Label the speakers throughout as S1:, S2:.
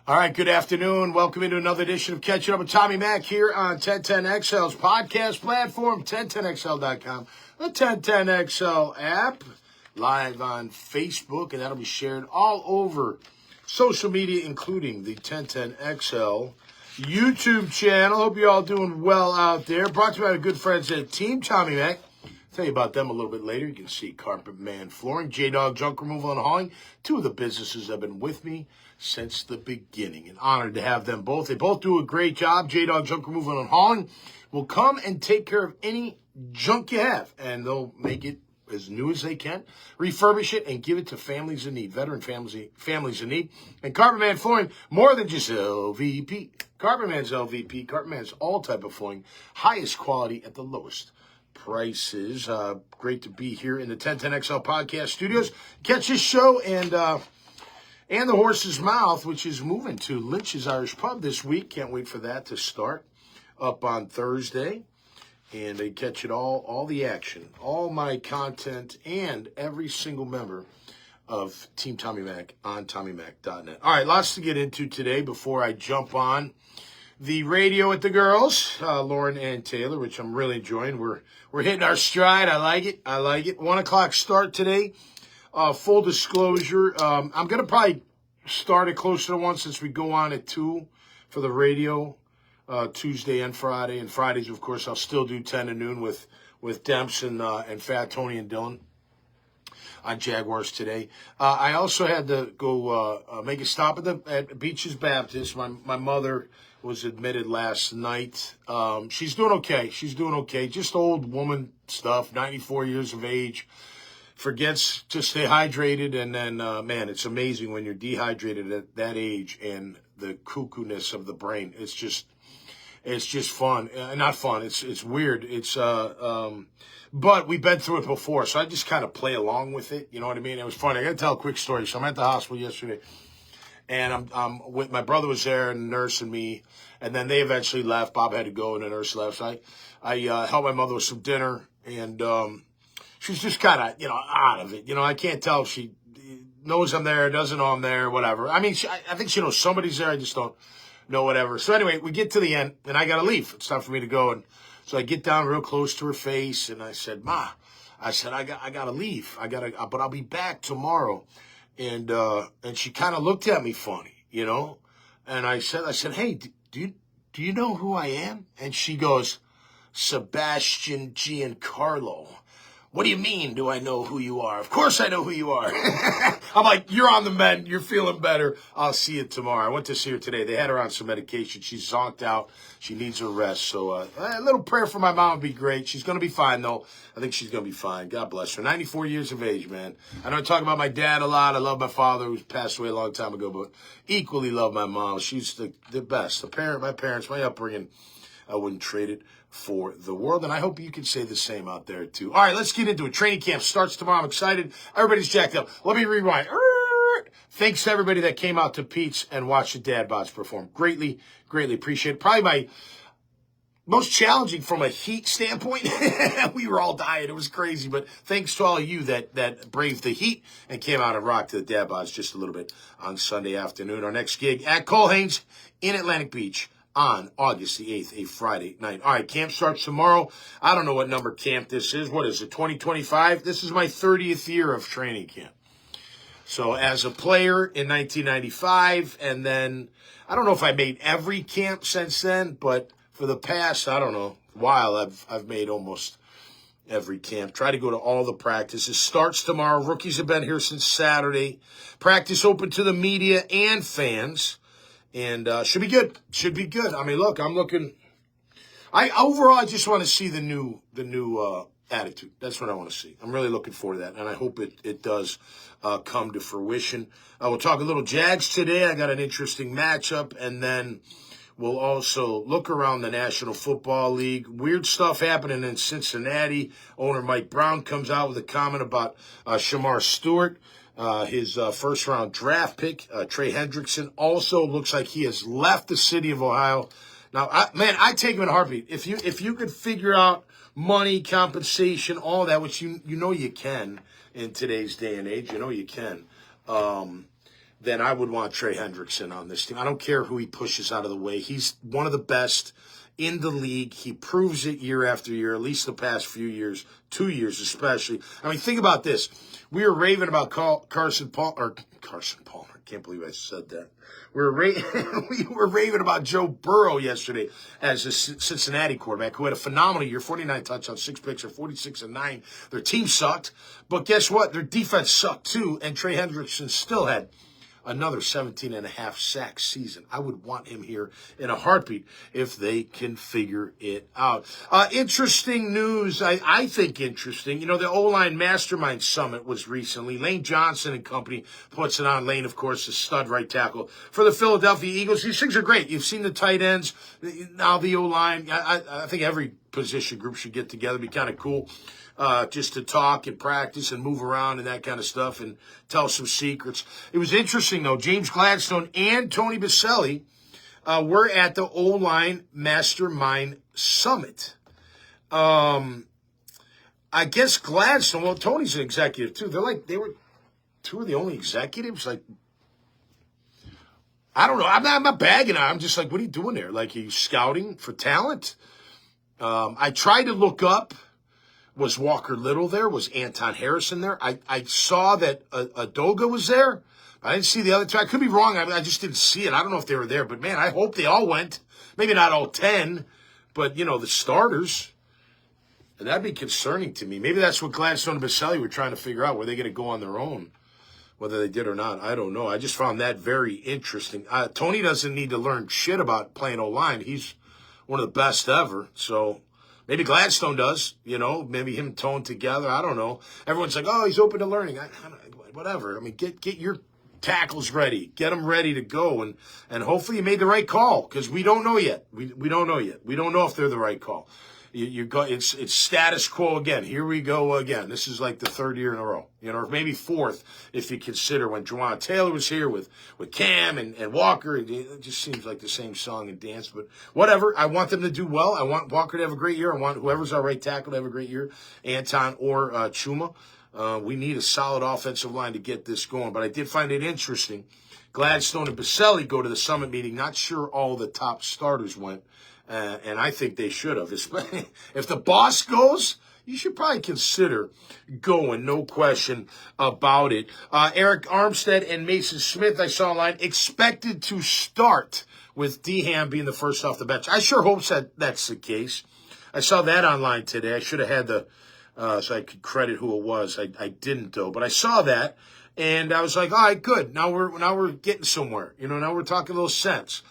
S1: All right, good afternoon. Welcome into another edition of Catching Up with Tommy Mac here on 1010XL's podcast platform, 1010XL.com, the 1010XL app, live on Facebook, and that'll be shared all over social media, including the 1010XL YouTube channel. Hope you're all doing well out there. Brought to you by our good friends at Team Tommy Mac. Tell you about them a little bit later. You can see Carpet Man Flooring, J-Dog Junk Removal and Hauling, two of the businesses that have been with me since the beginning. And honored to have them both. They both do a great job. J-Dog Junk Removal and Hauling will come and take care of any junk you have, and they'll make it as new as they can, refurbish it, and give it to families in need, veteran families in need. And Carpet Man Flooring, more than just LVP. Carpet Man's LVP. Carpet Man's all type of flooring, highest quality at the lowest prices. Great to be here in the 1010XL podcast studios. Catch this show and the Horse's Mouth, which is moving to Lynch's Irish Pub this week. Can't wait for that to start up on Thursday. And they catch it all the action, all my content, and every single member of Team Tommy Mac on TommyMac.net. All right, lots to get into today before I jump on the radio with the girls, Lauren and Taylor, which I'm really enjoying. We're hitting our stride. I like it. 1 o'clock start today. Full disclosure, I'm going to probably start it closer to 1 since we go on at 2 for the radio, Tuesday and Friday. And Fridays, of course, I'll still do 10 to noon with Demps and Fat Tony and Dylan on Jaguars today. I also had to go make a stop at Beaches Baptist. My mother was admitted last night. She's doing okay. Just old woman stuff, 94 years of age. Forgets to stay hydrated, and then, man, it's amazing when you're dehydrated at that age and the cuckoo-ness of the brain. It's just fun. Not fun. It's weird. But we've been through it before, so I just kind of play along with it. You know what I mean? It was funny. I got to tell a quick story. So I'm at the hospital yesterday, and I'm with my brother was there and the nurse and me, and then they eventually left. Bob had to go, and the nurse left. So I helped my mother with some dinner, and she's just kind of, out of it. I can't tell if she knows I'm there, doesn't know I'm there, whatever. I mean, I think she knows somebody's there. I just don't know, whatever. So anyway, we get to the end, and I got to leave. It's time for me to go. And so I get down real close to her face, and I said, Ma, I got to leave. But I'll be back tomorrow. And she kind of looked at me funny, And I said, hey, do you know who I am? And she goes, Sebastian Giancarlo. What do you mean, do I know who you are? Of course I know who you are. I'm like, you're on the mend. You're feeling better. I'll see you tomorrow. I went to see her today. They had her on some medication. She's zonked out. She needs her rest. So a little prayer for my mom would be great. She's going to be fine, though. I think she's going to be fine. God bless her. 94 years of age, man. I know I talk about my dad a lot. I love my father, who passed away a long time ago, but equally love my mom. She's the best. My parents, my upbringing, I wouldn't trade it for the world, and I hope you can say the same out there, too. All right, let's get into it. Training camp starts tomorrow. I'm excited. Everybody's jacked up. Let me rewind. Thanks to everybody that came out to Pete's and watched the Dad Bods perform. Greatly appreciate it. Probably my most challenging from a heat standpoint. We were all dying. It was crazy, but thanks to all of you that braved the heat and came out and rocked the Dad Bods just a little bit on Sunday afternoon. Our next gig at Colhane's in Atlantic Beach on August the 8th, a Friday night. All right, camp starts tomorrow. I don't know what number camp this is. What is it, 2025? This is my 30th year of training camp. So as a player in 1995, and then I don't know if I made every camp since then, but for the past, I don't know, while I've made almost every camp. Try to go to all the practices. Starts tomorrow. Rookies have been here since Saturday. Practice open to the media and fans. And should be good. I mean, look, I'm looking. I just want to see the new attitude. That's what I want to see. I'm really looking for that, and I hope it does come to fruition. We'll talk a little Jags today. I got an interesting matchup, and then we'll also look around the National Football League. Weird stuff happening in Cincinnati. Owner Mike Brown comes out with a comment about Shamar Stewart. His first-round draft pick, Trey Hendrickson, also looks like he has left the city of Ohio. Now, I take him in a heartbeat. If you could figure out money, compensation, all that, which you know you can in today's day and age, you can. then I would want Trey Hendrickson on this team. I don't care who he pushes out of the way. He's one of the best in the league. He proves it year after year, at least the past few years, 2 years especially. I mean, think about this. We were raving about Carson Palmer. I can't believe I said that. We were raving about Joe Burrow yesterday as a Cincinnati quarterback who had a phenomenal year, 49 touchdowns, 6 picks, or 46-9. Their team sucked, but guess what? Their defense sucked too, and Trey Hendrickson still had another 17.5 sack season. I would want him here in a heartbeat if they can figure it out. Interesting news, I think interesting. You know, the O-Line Mastermind Summit was recently. Lane Johnson and company puts it on. Lane, of course, the stud right tackle for the Philadelphia Eagles. These things are great. You've seen the tight ends, now the O-Line. I think every position group should get together. It'd be kind of cool. Just to talk and practice and move around and that kind of stuff and tell some secrets. It was interesting, though. James Gladstone and Tony Baselli were at the O-Line Mastermind Summit. I guess Gladstone, well, Tony's an executive, too. They were two of the only executives. Like, I don't know. I'm not bagging on. I'm just like, what are you doing there? Like, are you scouting for talent? I tried to look up. Was Walker Little there? Was Anton Harrison there? I saw that Adoga was there. I didn't see the other two. I could be wrong. I just didn't see it. I don't know if they were there. But, man, I hope they all went. Maybe not all 10, but, you know, the starters. And that'd be concerning to me. Maybe that's what Gladstone and Baselli were trying to figure out. Were they going to go on their own? Whether they did or not, I don't know. I just found that very interesting. Tony doesn't need to learn shit about playing O-line. He's one of the best ever. So maybe Gladstone does, you know, maybe him and Tone together. I don't know. Everyone's like, oh, he's open to learning. Whatever. I mean, get your tackles ready. Get them ready to go. And hopefully you made the right call because we don't know yet. We don't know yet. We don't know if they're the right call. It's status quo again. Here we go again. This is like the third year in a row, you know, or maybe fourth if you consider when Juwan Taylor was here with Cam and Walker. It just seems like the same song and dance, but whatever. I want them to do well. I want Walker to have a great year. I want whoever's our right tackle to have a great year, Anton or Chuma. We need a solid offensive line to get this going, but I did find it interesting. Gladstone and Baselli go to the summit meeting. Not sure all the top starters went. And I think they should have. If the boss goes, you should probably consider going, no question about it. Eric Armstead and Mason Smith, I saw online, expected to start with D-Ham being the first off the bench. I sure hope that's the case. I saw that online today. I should have had so I could credit who it was. I didn't, though. But I saw that, and I was like, all right, good. Now we're getting somewhere. You know, now we're talking a little sense.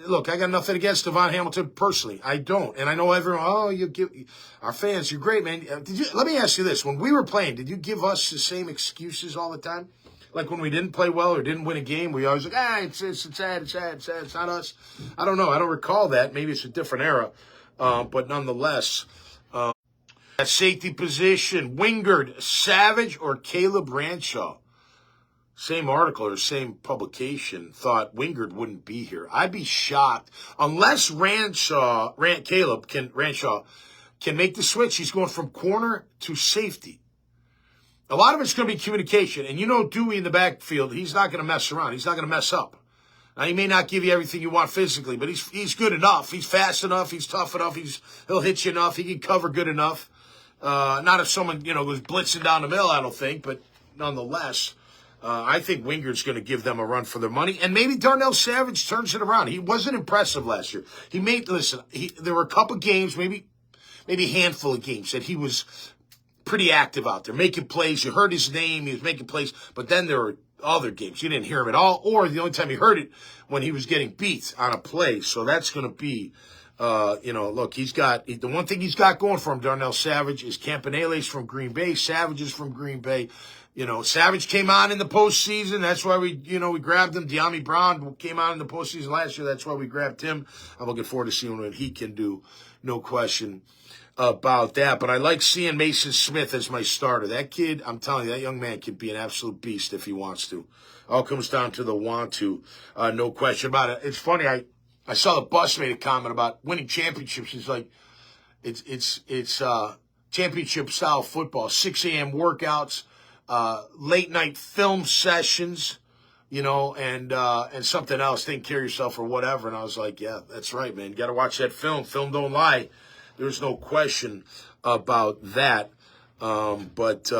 S1: Look, I got nothing against Devon Hamilton personally. I don't. And I know everyone, our fans, you're great, man. Let me ask you this. When we were playing, did you give us the same excuses all the time? Like when we didn't play well or didn't win a game, we always like, it's sad, it's not us. I don't know. I don't recall that. Maybe it's a different era. But nonetheless, at safety position, Wingard, Savage, or Caleb Ranshaw? Same article or same publication thought Wingard wouldn't be here. I'd be shocked unless Ranshaw can make the switch. He's going from corner to safety. A lot of it's going to be communication. And you know Dewey in the backfield, he's not going to mess around. He's not going to mess up. Now, he may not give you everything you want physically, but he's good enough. He's fast enough. He's tough enough. He'll hit you enough. He can cover good enough. Not if someone, was blitzing down the middle, I don't think, but nonetheless, I think Wingard's going to give them a run for their money. And maybe Darnell Savage turns it around. He wasn't impressive last year. There were a couple games, maybe a handful of games that he was pretty active out there, making plays. You heard his name. He was making plays. But then there were other games. You didn't hear him at all. Or the only time you heard it when he was getting beat on a play. So that's going to be, look, the one thing he's got going for him, Darnell Savage, is Campanelle's from Green Bay. Savage is from Green Bay. Savage came on in the postseason. That's why we grabbed him. De'Ami Brown came on in the postseason last year. That's why we grabbed him. I'm looking forward to seeing what he can do. No question about that. But I like seeing Mason Smith as my starter. That kid, I'm telling you, that young man can be an absolute beast if he wants to. All comes down to the want to. No question about it. It's funny. I saw the bus made a comment about winning championships. He's like, it's championship style football. 6 a.m. workouts. Late night film sessions, and something else, taking care of yourself or whatever. And I was like, yeah, that's right, man. You got to watch that film. Film don't lie. There's no question about that. But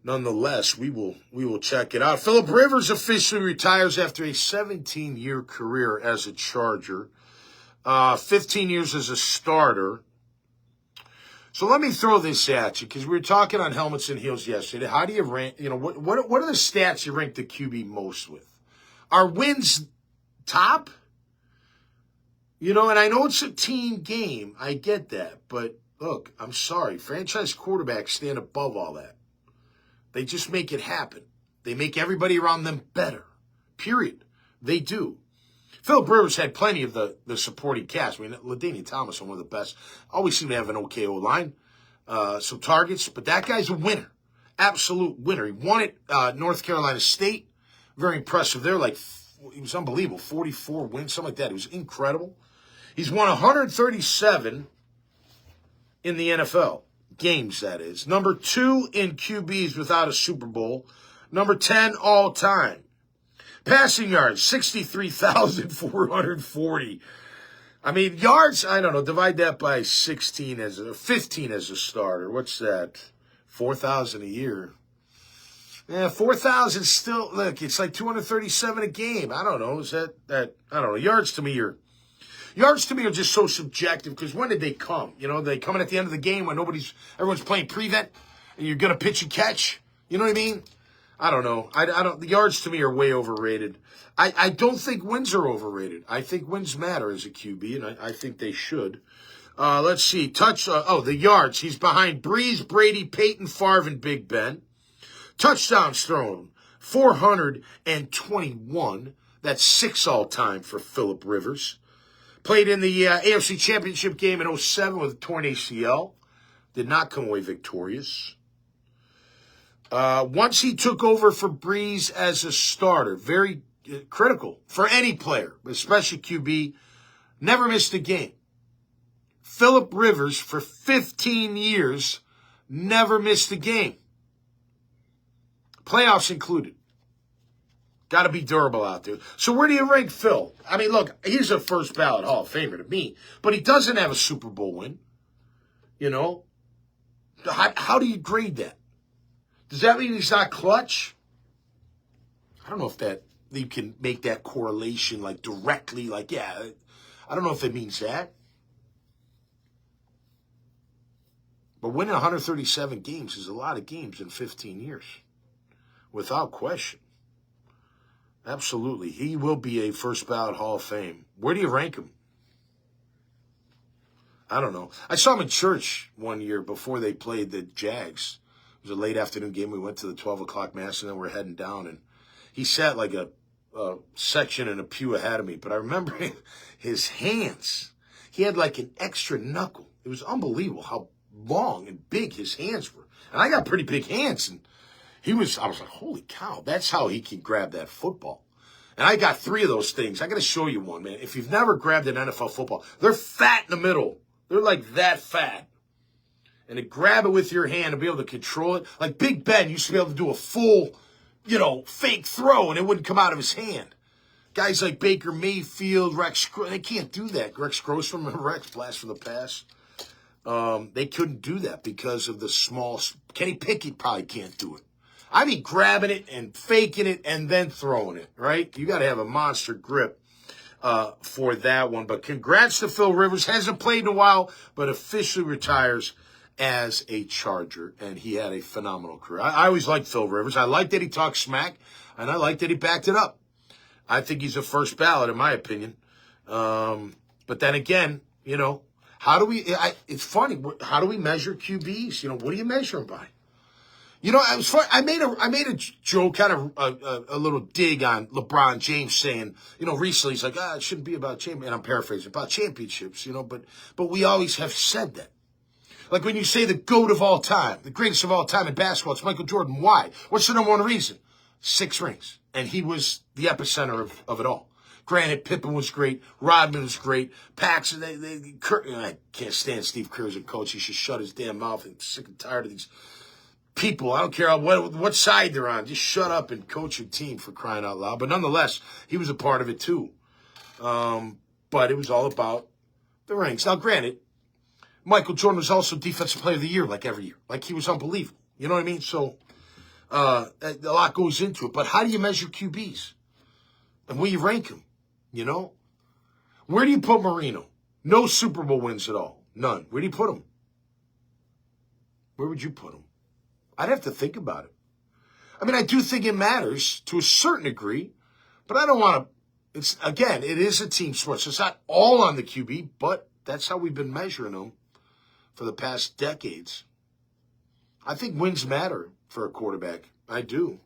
S1: nonetheless, we will check it out. Phillip Rivers officially retires after a 17-year career as a Charger, 15 years as a starter. So let me throw this at you, because we were talking on helmets and heels yesterday. How do you rank? What are the stats you rank the QB most with? Are wins top? And I know it's a team game. I get that. But look, I'm sorry. Franchise quarterbacks stand above all that. They just make it happen. They make everybody around them better. Period. They do. Phillip Rivers had plenty of the supporting cast. I mean, LaDainian Thomas, one of the best. Always seem to have an okay O-line. Some targets. But that guy's a winner. Absolute winner. He won at North Carolina State. Very impressive there. He was unbelievable. 44 wins, something like that. It was incredible. He's won 137 in the NFL. Games, that is. Number 2 in QBs without a Super Bowl. Number 10 all time. Passing yards, 63,440. I mean, yards, I don't know, divide that by 15 as a starter. What's that? 4,000 a year. Yeah, 4,000 still, look, it's like 237 a game. I don't know, is that I don't know. Yards to me are just so subjective, because when did they come? They come in at the end of the game when everyone's playing prevent and you're going to pitch and catch. You know what I mean? I don't know. The yards to me are way overrated. I don't think wins are overrated. I think wins matter as a QB, and I think they should. Let's see. The yards. He's behind Breeze, Brady, Peyton, Favre, and Big Ben. Touchdowns thrown, 421. That's 6 all-time for Phillip Rivers. Played in the AFC Championship game in 2007 with a torn ACL. Did not come away victorious. Once he took over for Breeze as a starter, very critical for any player, especially QB, never missed a game. Phillip Rivers, for 15 years, never missed a game. Playoffs included. Got to be durable out there. So where do you rank Phil? I mean, look, he's a first ballot Hall of Famer to me, but he doesn't have a Super Bowl win. How do you grade that? Does that mean he's not clutch? I don't know if you can make that correlation directly. I don't know if it means that. But winning 137 games is a lot of games in 15 years. Without question. Absolutely. He will be a first ballot Hall of Fame. Where do you rank him? I don't know. I saw him in church one year before they played the Jags. It was a late afternoon game. We went to the 12 o'clock mass, and then we're heading down. And he sat like a section in a pew ahead of me. But I remember his hands. He had like an extra knuckle. It was unbelievable how long and big his hands were. And I got pretty big hands. And I was like, holy cow, that's how he can grab that football. And I got 3 of those things. I got to show you one, man. If you've never grabbed an NFL football, they're fat in the middle. They're like that fat. And to grab it with your hand and be able to control it. Like Big Ben used to be able to do a full, fake throw and it wouldn't come out of his hand. Guys like Baker Mayfield, they can't do that. Rex blast from the pass. They couldn't do that because of the small. Kenny Pickett probably can't do it. I mean, grabbing it and faking it and then throwing it, right? You got to have a monster grip for that one. But congrats to Phil Rivers. Hasn't played in a while, but officially retires as a Charger. And he had a phenomenal career. I always liked Phil Rivers. I liked that he talked smack, and I liked that he backed it up. I think he's a first ballot, in my opinion. But then again, how do we, it's funny, how do we measure QBs? What do you measure them by? It was fun. I made a joke, kind of a little dig on LeBron James saying, recently he's like, it shouldn't be about championships. And I'm paraphrasing, about championships, but we always have said that. Like when you say the GOAT of all time, the greatest of all time in basketball, it's Michael Jordan. Why? What's the number one reason? 6 rings. And he was the epicenter of it all. Granted, Pippen was great. Rodman was great. Paxson, I can't stand Steve Kerr as a coach. He should shut his damn mouth. I'm sick and tired of these people, I don't care what side they're on, just shut up and coach your team, for crying out loud. But nonetheless, he was a part of it too. But it was all about the rings. Now, granted, Michael Jordan was also Defensive Player of the Year, like every year. Like, he was unbelievable. You know what I mean? So, a lot goes into it. But how do you measure QBs? And where you rank them? You know? Where do you put Marino? No Super Bowl wins at all. None. Where do you put him? Where would you put him? I'd have to think about it. I mean, I do think it matters to a certain degree, but I don't want to. It is a team sport, so it's not all on the QB, but that's how we've been measuring them for the past decades. I think wins matter for a quarterback. I do.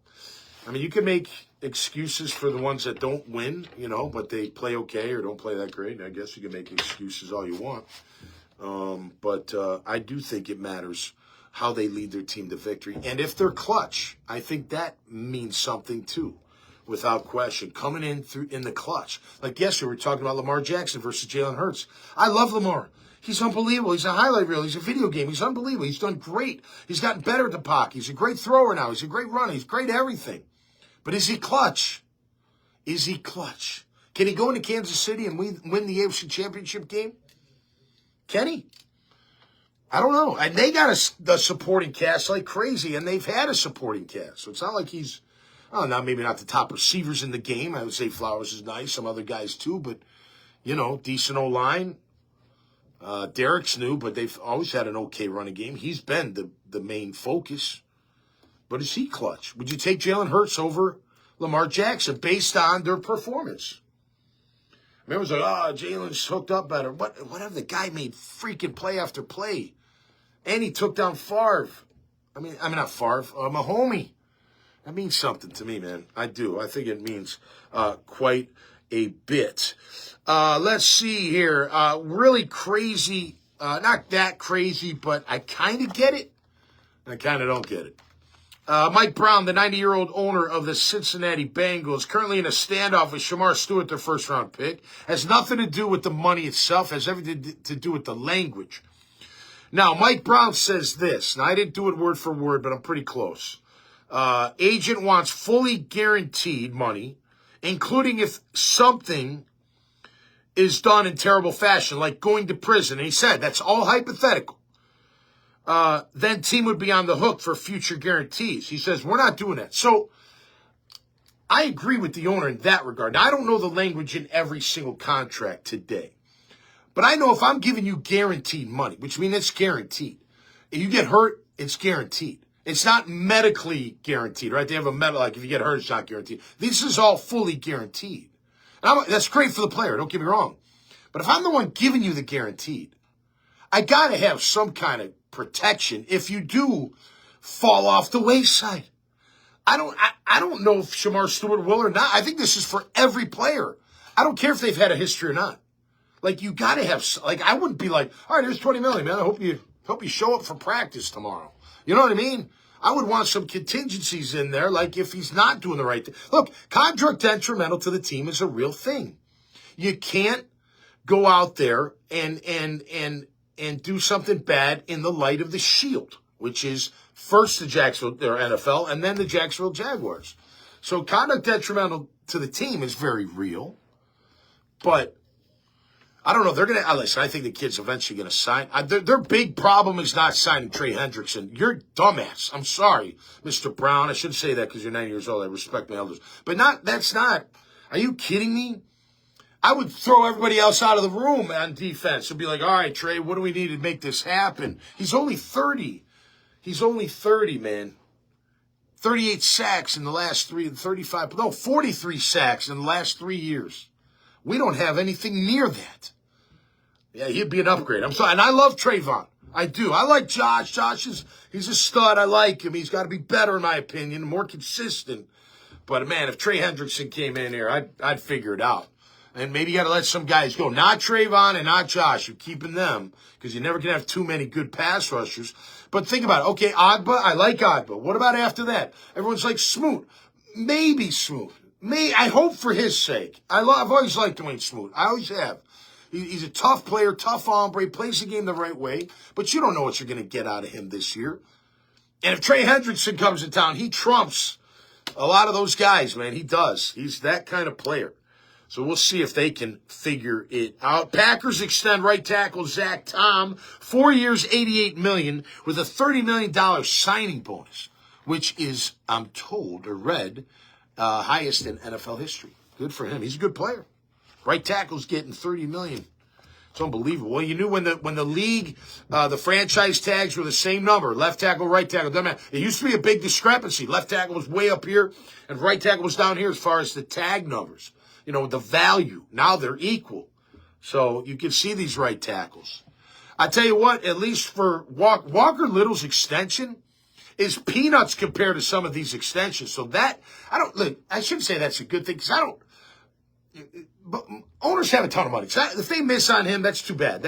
S1: I mean, you can make excuses for the ones that don't win, you know, but they play okay or don't play that great. I guess you can make excuses all you want. But I do think it matters how they lead their team to victory. And if they're clutch, I think that means something too, without question. Coming in the clutch. Like yesterday, we were talking about Lamar Jackson versus Jalen Hurts. I love Lamar. He's unbelievable. He's a highlight reel. He's a video game. He's unbelievable. He's done great. He's gotten better at the pocket. He's a great thrower now. He's a great runner. He's great at everything. But is he clutch? Is he clutch? Can he go into Kansas City and win the AFC Championship game? Can he? I don't know. And they got a supporting cast like crazy, and they've had a supporting cast. So it's not like he's, maybe not the top receivers in the game. I would say Flowers is nice, some other guys too, but, you know, decent O-line. Derek's new, but they've always had an okay running game. He's been the main focus. But is he clutch? Would you take Jalen Hurts over Lamar Jackson based on their performance? I mean, it was like, Jalen's hooked up better. Whatever, the guy made freaking play after play. And he took down Favre. I mean, not Favre, Mahomie. That means something to me, man. I do. I think it means quite a bit. Let's see here. Really crazy. Not that crazy, but I kind of get it. I kind of don't get it. Mike Brown, the 90-year-old owner of the Cincinnati Bengals, currently in a standoff with Shamar Stewart, their first-round pick. Has nothing to do with the money itself. Has everything to do with the language. Now, Mike Brown says this. Now, I didn't do it word for word, but I'm pretty close. Agent wants fully guaranteed money, including if something is done in terrible fashion, like going to prison. And he said that's all hypothetical. Then team would be on the hook for future guarantees. He says, we're not doing that. So I agree with the owner in that regard. Now, I don't know the language in every single contract today. But I know if I'm giving you guaranteed money, which means it's guaranteed. If you get hurt, it's guaranteed. It's not medically guaranteed, right? They have a medical, like if you get hurt, it's not guaranteed. This is all fully guaranteed. That's great for the player, don't get me wrong. But if I'm the one giving you the guaranteed, I got to have some kind of protection if you do fall off the wayside. I don't know if Shamar Stewart will or not. I think this is for every player. I don't care if they've had a history or not. Like, you got to have, like, I wouldn't be like, all right, here's $20 million, man. I hope you show up for practice tomorrow. You know what I mean? I would want some contingencies in there, like if he's not doing the right thing. Look, contract detrimental to the team is a real thing. You can't go out there and do something bad in the light of the shield, which is first the Jacksonville, or NFL, and then the Jacksonville Jaguars. So conduct detrimental to the team is very real, but I don't know. They're going to, listen, I think the kid's eventually going to sign. Their big problem is not signing Trey Hendrickson. You're dumbass. I'm sorry, Mr. Brown. I shouldn't say that because you're 90 years old. I respect my elders. But that's not, are you kidding me? I would throw everybody else out of the room on defense and be like, all right, Trey, what do we need to make this happen? He's only 30. He's only 30, man. 38 sacks in the last 43 sacks in the last 3 years. We don't have anything near that. Yeah, he'd be an upgrade. I'm sorry. And I love Trayvon. I do. I like Josh. He's a stud. I like him. He's got to be better, in my opinion, more consistent. But, man, if Trey Hendrickson came in here, I'd figure it out. And maybe you got to let some guys go. Not Trayvon and not Josh. You're keeping them because you never can have too many good pass rushers. But think about it. Okay, Agba, I like Agba. What about after that? Everyone's like Smoot. Maybe Smoot. I hope for his sake. I've always liked Dwayne Smoot. I always have. He's a tough player, tough hombre, plays the game the right way. But you don't know what you're going to get out of him this year. And if Trey Hendrickson comes to town, he trumps a lot of those guys, man. He does. He's that kind of player. So we'll see if they can figure it out. Packers extend right tackle Jaguar Tom, 4 years, $88 million, with a $30 million signing bonus, which is, I'm told or read, highest in NFL history. Good for him. He's a good player. Right tackle's getting $30 million. It's unbelievable. Well, you knew when the league, the franchise tags were the same number, left tackle, right tackle. Doesn't matter. It used to be a big discrepancy. Left tackle was way up here, and right tackle was down here as far as the tag numbers. You know, the value. Now they're equal. So you can see these right tackles. I tell you what, at least for Walker Little's extension is peanuts compared to some of these extensions. So that, I shouldn't say that's a good thing, because but owners have a ton of money. So if they miss on him, that's too bad.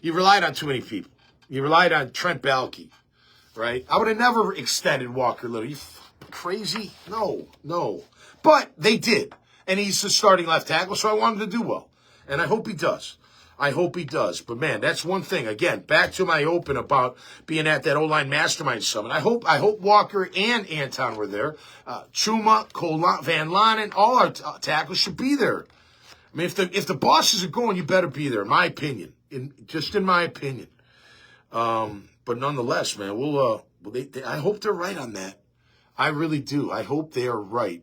S1: You relied on too many people. You relied on Trent Baalke, right? I would have never extended Walker Little. You crazy? No. But they did. And he's the starting left tackle, so I want him to do well. And I hope he does. But, man, that's one thing. Again, back to my open about being at that O-line mastermind summit. I hope Walker and Anton were there. Chuma, Cole, Van Lanen, all our tackles should be there. I mean, if the bosses are going, you better be there, in my opinion. In my opinion. But nonetheless, man, I hope they're right on that. I really do. I hope they are right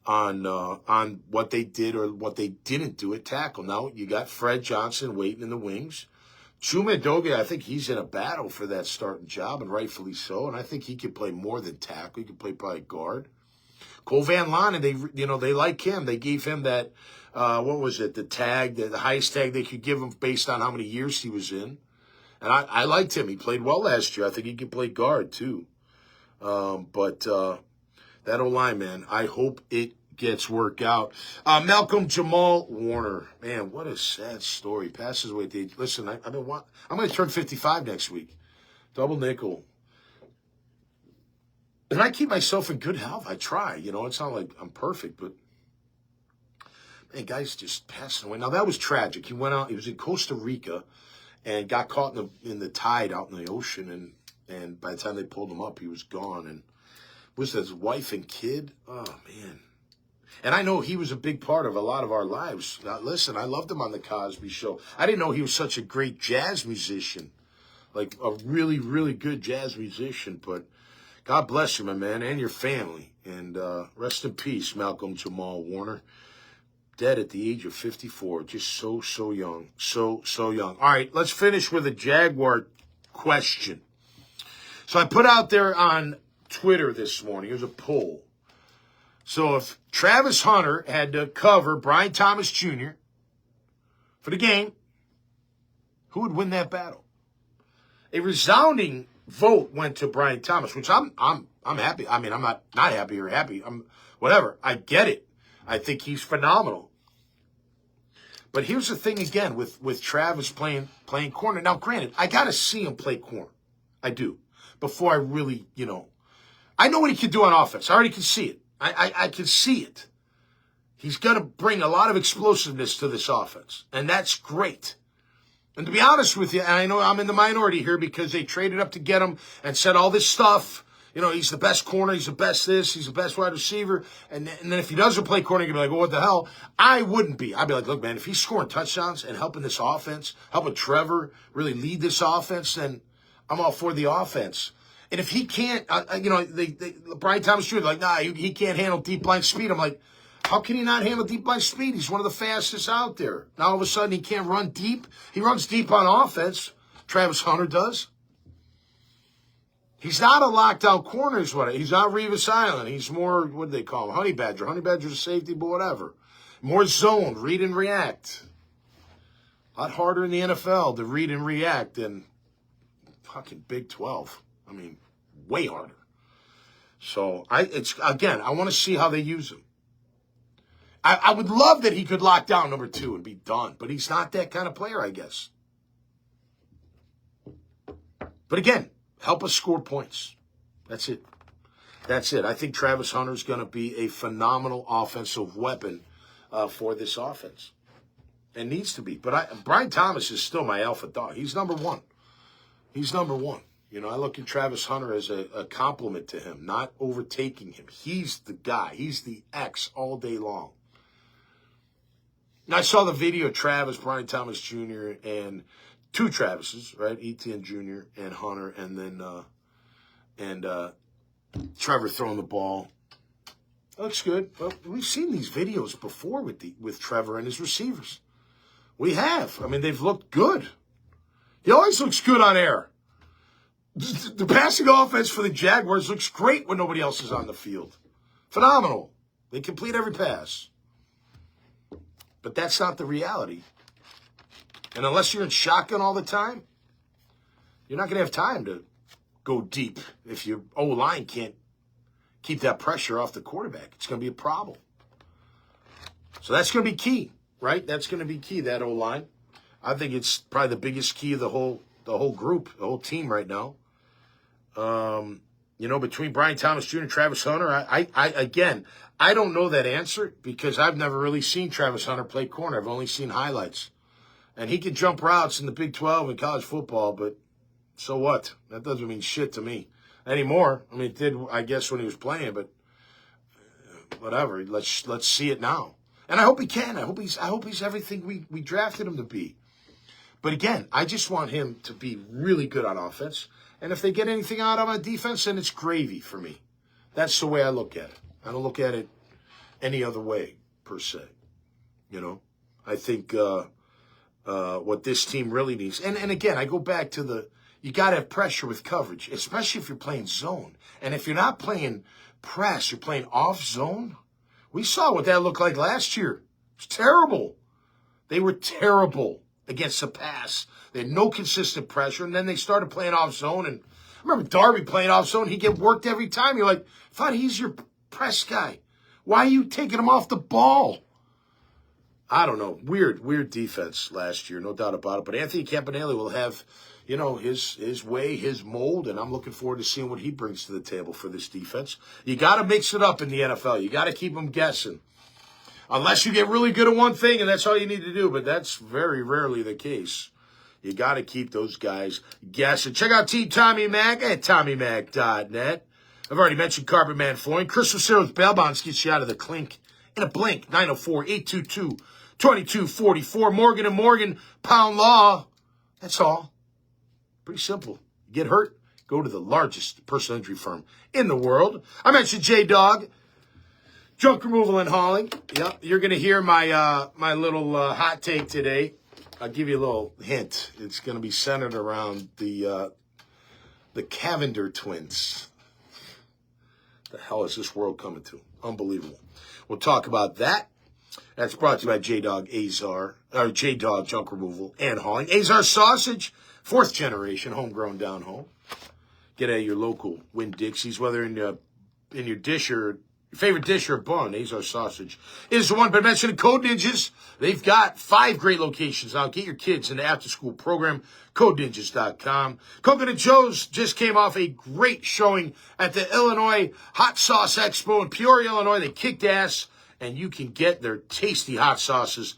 S1: on what they did or what they didn't do at tackle. Now, you got Fred Johnson waiting in the wings. Chuma Doge, I think he's in a battle for that starting job, and rightfully so. And I think he could play more than tackle. He could play probably guard. Cole Van Lanen, they like him. They gave him that, the tag, the highest tag they could give him based on how many years he was in. And I liked him. He played well last year. I think he could play guard, too. But that O-line, man, I hope it gets worked out. Malcolm Jamal Warner. Man, what a sad story. Passes away at the age. Listen, I'm going to turn 55 next week. Double nickel. And I keep myself in good health. I try. It's not like I'm perfect, but man, guys just passing away. Now, that was tragic. He went out. He was in Costa Rica and got caught in the tide out in the ocean. And by the time they pulled him up, he was gone. And was his wife and kid? Oh, man. And I know he was a big part of a lot of our lives. Now, listen, I loved him on the Cosby Show. I didn't know he was such a great jazz musician, like a really, really good jazz musician. But God bless you, my man, and your family. And rest in peace, Malcolm Jamal Warner. Dead at the age of 54. Just so young. So young. All right, let's finish with a Jaguar question. So I put out there on Twitter this morning, there's a poll. So if Travis Hunter had to cover Brian Thomas Jr. for the game, who would win that battle? A resounding vote went to Brian Thomas, which I'm happy. I mean, I'm not happy or happy. I'm whatever. I get it. I think he's phenomenal. But here's the thing again with Travis playing corner. Now, granted, I got to see him play corner. I do. Before I really, I know what he can do on offense. I already can see it. I can see it. He's going to bring a lot of explosiveness to this offense, and that's great. And to be honest with you, and I know I'm in the minority here because they traded up to get him and said all this stuff. He's the best corner, he's the best this, he's the best wide receiver. And then if he doesn't play corner, you'll be like, well, what the hell? I wouldn't be. I'd be like, look, man, if he's scoring touchdowns and helping this offense, helping Trevor really lead this offense, then I'm all for the offense. And if he can't, Brian Thomas Jr., like, nah, he can't handle deep line speed. I'm like, how can he not handle deep line speed? He's one of the fastest out there. Now all of a sudden he can't run deep. He runs deep on offense. Travis Hunter does. He's not a lockdown corner, he's not Revis Island. He's more, what do they call him? Honey Badger. Honey Badger's a safety, but whatever. More zone, read and react. A lot harder in the NFL to read and react than fucking Big 12. I mean, way harder. So, I want to see how they use him. I would love that he could lock down number 2 and be done, but he's not that kind of player, I guess. But again, help us score points. That's it. I think Travis Hunter is going to be a phenomenal offensive weapon for this offense. And needs to be. But Brian Thomas is still my alpha dog. He's number 1. You know, I look at Travis Hunter as a compliment to him, not overtaking him. He's the guy. He's the X all day long. And I saw the video of Travis, Brian Thomas Jr., and two Travises, right? Etienne Jr. and Hunter, and then Trevor throwing the ball. Looks good. But we've seen these videos before with Trevor and his receivers. We have. I mean, they've looked good. He always looks good on air. The passing offense for the Jaguars looks great when nobody else is on the field. Phenomenal. They complete every pass. But that's not the reality. And unless you're in shotgun all the time, you're not going to have time to go deep if your O-line can't keep that pressure off the quarterback. It's going to be a problem. So that's going to be key, right? That's going to be key, that O-line. I think it's probably the biggest key of the whole group, the whole team right now. You know, between Brian Thomas Jr. and Travis Hunter, I don't know that answer because I've never really seen Travis Hunter play corner. I've only seen highlights. And he can jump routes in the Big 12 in college football, but so what? That doesn't mean shit to me anymore. I mean, it did, I guess, when he was playing, but whatever. Let's see it now. And I hope he can. I hope he's everything we drafted him to be. But again, I just want him to be really good on offense. And if they get anything out of him on defense, then it's gravy for me. That's the way I look at it. I don't look at it any other way, per se. You know, I think what this team really needs. And again, I go back to you got to have pressure with coverage, especially if you're playing zone. And if you're not playing press, you're playing off zone. We saw what that looked like last year. It was terrible. They were terrible against the pass. They had no consistent pressure, and then they started playing off zone. And I remember Darby playing off zone. He'd get worked every time. You're like, I thought he's your press guy. Why are you taking him off the ball? I don't know. Weird defense last year, no doubt about it. But Anthony Campanelli will have, you know, his way, his mold, and I'm looking forward to seeing what he brings to the table for this defense. You got to mix it up in the NFL. You got to keep them guessing. Unless you get really good at one thing, and that's all you need to do, but that's very rarely the case. You got to keep those guys guessing. Check out Team Tommy Mac at TommyMac.net. I've already mentioned Carpet Man Flooring. Chris Rocero's bail bonds gets you out of the clink in a blink. 904-822-2244. Morgan & Morgan, Pound Law. That's all. Pretty simple. You get hurt, go to the largest personal injury firm in the world. I mentioned J-Dog. Junk removal and hauling. Yep, you're going to hear my my little hot take today. I'll give you a little hint. It's going to be centered around the Cavender twins. The hell is this world coming to? Unbelievable. We'll talk about that. That's brought to you by J-Dog Azar, or J-Dog Junk Removal and Hauling. Azar Sausage, 4th generation, homegrown down home. Get at your local Winn-Dixie's, whether in your dish or your favorite dish or bun. Azar Sausage is the one. But mentioning Code Ninjas, they've got 5 great locations now. Get your kids in the after-school program, CodeNinjas.com. Coconut Joe's just came off a great showing at the Illinois Hot Sauce Expo in Peoria, Illinois. They kicked ass, and you can get their tasty hot sauces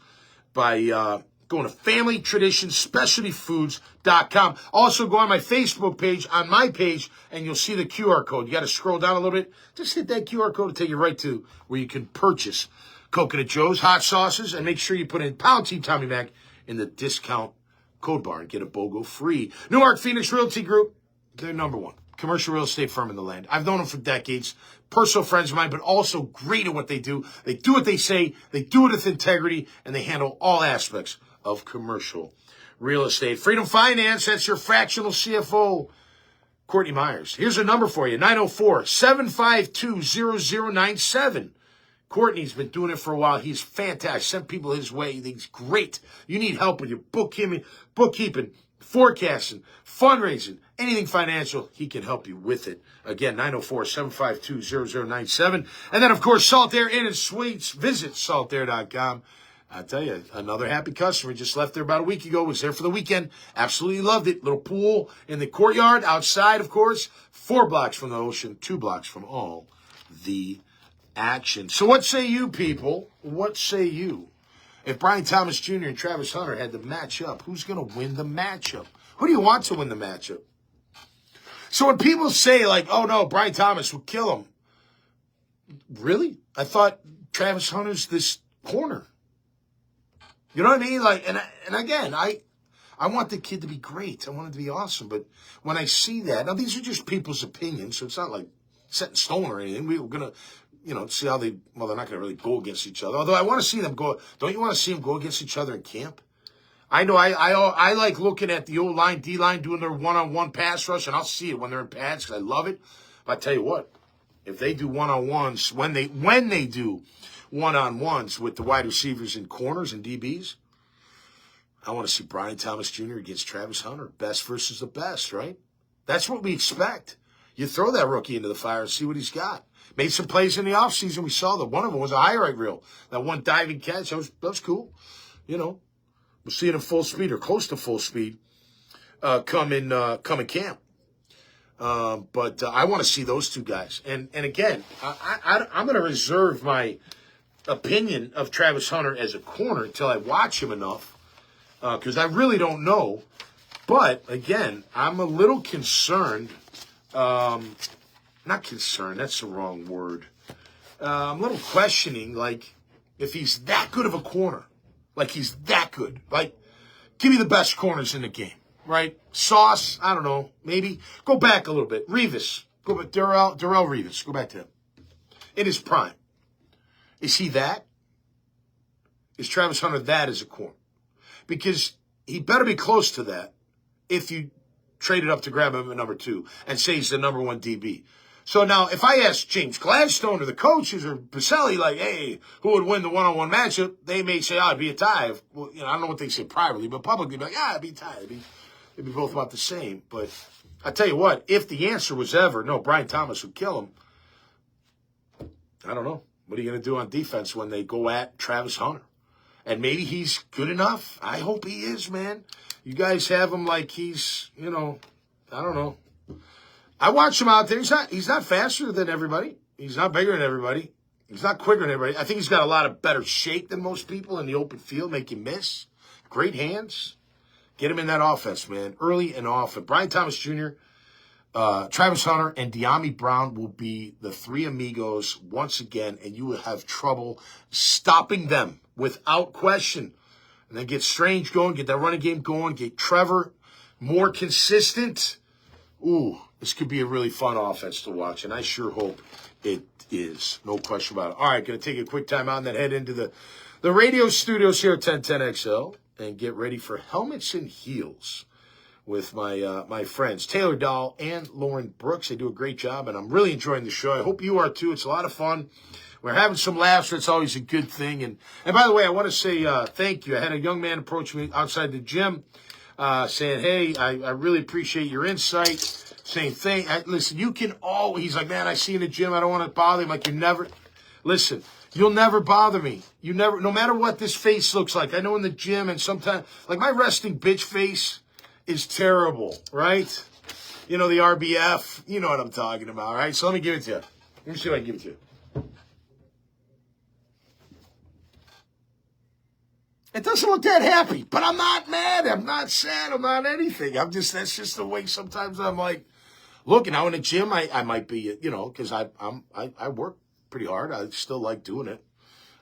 S1: by going to FamilyTraditionsSpecialtyFoods.com. Also, go on my Facebook page, on my page, and you'll see the QR code. You got to scroll down a little bit. Just hit that QR code to take you right to where you can purchase Coconut Joe's hot sauces, and make sure you put in Pound Team Tommy Mac in the discount code bar and get a BOGO free. Newark Phoenix Realty Group, they're number one commercial real estate firm in the land. I've known them for decades. Personal friends of mine, but also great at what they do. They do what they say. They do it with integrity, and they handle all aspects of commercial real estate. Freedom Finance, that's your fractional CFO, Courtney Myers. Here's a number for you, 904-752-0097. Courtney's been doing it for a while. He's fantastic. Sent people his way. He's great. You need help with your bookkeeping, forecasting, fundraising, anything financial, he can help you with it. Again, 904-752-0097. And then, of course, Salt Air Inn and Suites. Visit saltair.com. I tell you, another happy customer just left there about a week ago, was there for the weekend. Absolutely loved it. Little pool in the courtyard, outside, of course. 4 blocks from the ocean, 2 blocks from all the action. So what say you, people? What say you? If Brian Thomas Jr. and Travis Hunter had the matchup, who's going to win the matchup? Who do you want to win the matchup? So when people say, like, oh, no, Brian Thomas will kill him, really? I thought Travis Hunter's this corner. You know what I mean? Like, and again, I want the kid to be great. I want him to be awesome. But when I see that, now these are just people's opinions, so it's not like set in stone or anything. We were going to, see how they're not going to really go against each other. Although I want to see them go. Don't you want to see them go against each other in camp? I know I like looking at the O-line, D-line doing their one-on-one pass rush, and I'll see it when they're in pads because I love it. But I tell you what, if they do one-on-ones, when they do one-on-ones with the wide receivers and corners and DBs, I want to see Brian Thomas Jr. against Travis Hunter. Best versus the best, right? That's what we expect. You throw that rookie into the fire and see what he's got. Made some plays in the offseason. We saw that. One of them was a highlight reel. That one diving catch, that was cool. We'll see it in full speed or close to full speed come in camp. But I want to see those two guys. And again, I'm going to reserve my opinion of Travis Hunter as a corner until I watch him enough because I really don't know. But, again, I'm a little concerned. Not concerned, that's the wrong word. I'm a little questioning, like, if he's that good of a corner. Like, he's that good. Like, give me the best corners in the game, right? Sauce, I don't know, maybe. Go back a little bit. Revis. Go back. Darrell Revis. Go back to him. In his prime. Is he that? Is Travis Hunter that as a corner? Because he better be close to that if you traded up to grab him at number 2 and say he's the number 1 DB. So now, if I ask James Gladstone or the coaches or Baselli, like, hey, who would win the one-on-one matchup, they may say, it'd be a tie. Well, I don't know what they say privately, but publicly, like, it'd be a tie. It'd be both about the same. But I tell you what, if the answer was ever, no, Brian Thomas would kill him, I don't know. What are you going to do on defense when they go at Travis Hunter? And maybe he's good enough. I hope he is, man. You guys have him like he's, I don't know. I watch him out there. He's not faster than everybody. He's not bigger than everybody. He's not quicker than everybody. I think he's got a lot of better shape than most people in the open field, make him miss. Great hands. Get him in that offense, man. Early and often. Brian Thomas Jr., Travis Hunter, and De'Ami Brown will be the three amigos once again, and you will have trouble stopping them without question. And then get Strange going, get that running game going, get Trevor more consistent. Ooh, this could be a really fun offense to watch, and I sure hope it is. No question about it. All right, going to take a quick time out and then head into the radio studios here at 1010XL and get ready for Helmets and Heels with my friends Taylor Dahl and Lauren Brooks. They do a great job, and I'm really enjoying the show. I hope you are too. It's a lot of fun. We're having some laughs, so it's always a good thing. And by the way, I want to say thank you. I had a young man approach me outside the gym saying, hey, I really appreciate your insight. Same thing. Listen, you can always, he's like, man, I see you in the gym. I don't want to bother him. Like, listen, you'll never bother me. No matter what this face looks like. I know in the gym and sometimes, like my resting bitch face is terrible, right? The RBF, you know what I'm talking about, right? So let me give it to you. Let me see if I can give it to you. It doesn't look that happy, but I'm not mad. I'm not sad. I'm not anything. That's just the way sometimes I'm like, look, now in the gym, I might be, because I work pretty hard. I still like doing it.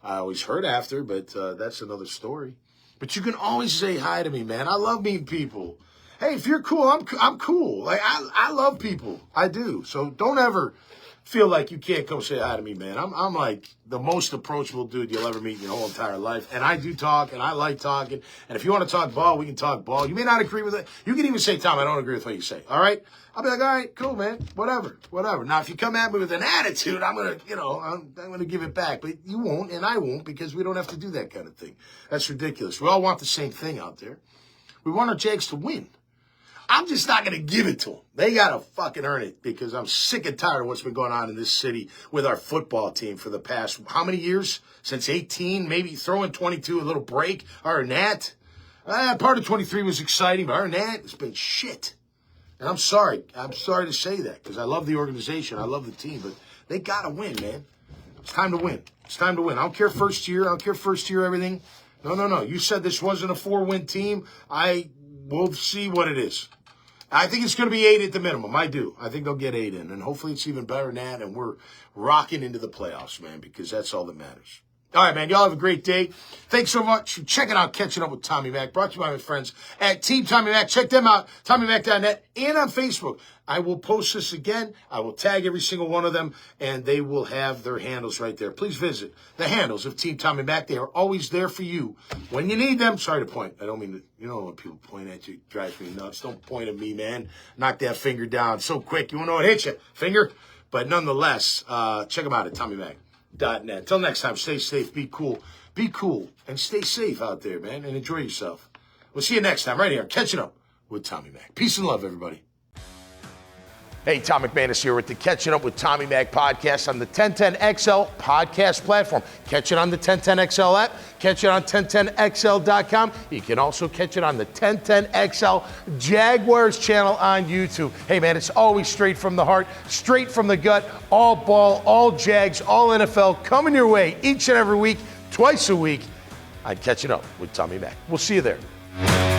S1: I always hurt after, but that's another story. But you can always say hi to me, man. I love meeting people. Hey, if you're cool, I'm cool. Like, I love people. I do. So don't ever feel like you can't come say hi to me, man. I'm like the most approachable dude you'll ever meet in your whole entire life. And I do talk, and I like talking. And if you want to talk ball, we can talk ball. You may not agree with it. You can even say, Tom, I don't agree with what you say. All right? I'll be like, all right, cool, man. Whatever. Now, if you come at me with an attitude, I'm going to, I'm going to give it back. But you won't, and I won't, because we don't have to do that kind of thing. That's ridiculous. We all want the same thing out there. We want our Jags to win. I'm just not going to give it to them. They got to fucking earn it because I'm sick and tired of what's been going on in this city with our football team for the past, how many years? Since 18, maybe throw in 22, a little break. Other than that, part of 23 was exciting, but other than that, it's been shit. And I'm sorry. I'm sorry to say that because I love the organization. I love the team, but they got to win, man. It's time to win. It's time to win. I don't care first year. I don't care first year everything. No. You said this wasn't a 4-win team. We'll see what it is. I think it's going to be 8 at the minimum. I do. I think they'll get 8 in. And hopefully it's even better than that. And we're rocking into the playoffs, man, because that's all that matters. All right, man. Y'all have a great day. Thanks so much for checking out Catching Up with Tommy Mac. Brought to you by my friends at Team Tommy Mac. Check them out, TommyMac.net, and on Facebook. I will post this again. I will tag every single one of them, and they will have their handles right there. Please visit the handles of Team Tommy Mac. They are always there for you when you need them. Sorry to point. I don't mean to, you know when people point at you, it drives me nuts. Don't point at me, man. Knock that finger down so quick. You want to know what hit you? Finger? But nonetheless, check them out at TommyMac.net. Until next time, stay safe, be cool, and stay safe out there, man, and enjoy yourself. We'll see you next time right here, Catching Up with Tommy Mac. Peace and love, everybody. Hey, Tom McManus here with the Catching Up with Tommy Mac podcast on the 1010XL podcast platform. Catch it on the 1010XL app. Catch it on 1010XL.com. You can also catch it on the 1010XL Jaguars channel on YouTube. Hey, man, it's always straight from the heart, straight from the gut, all ball, all Jags, all NFL coming your way each and every week, twice a week on Catching Up with Tommy Mac. We'll see you there.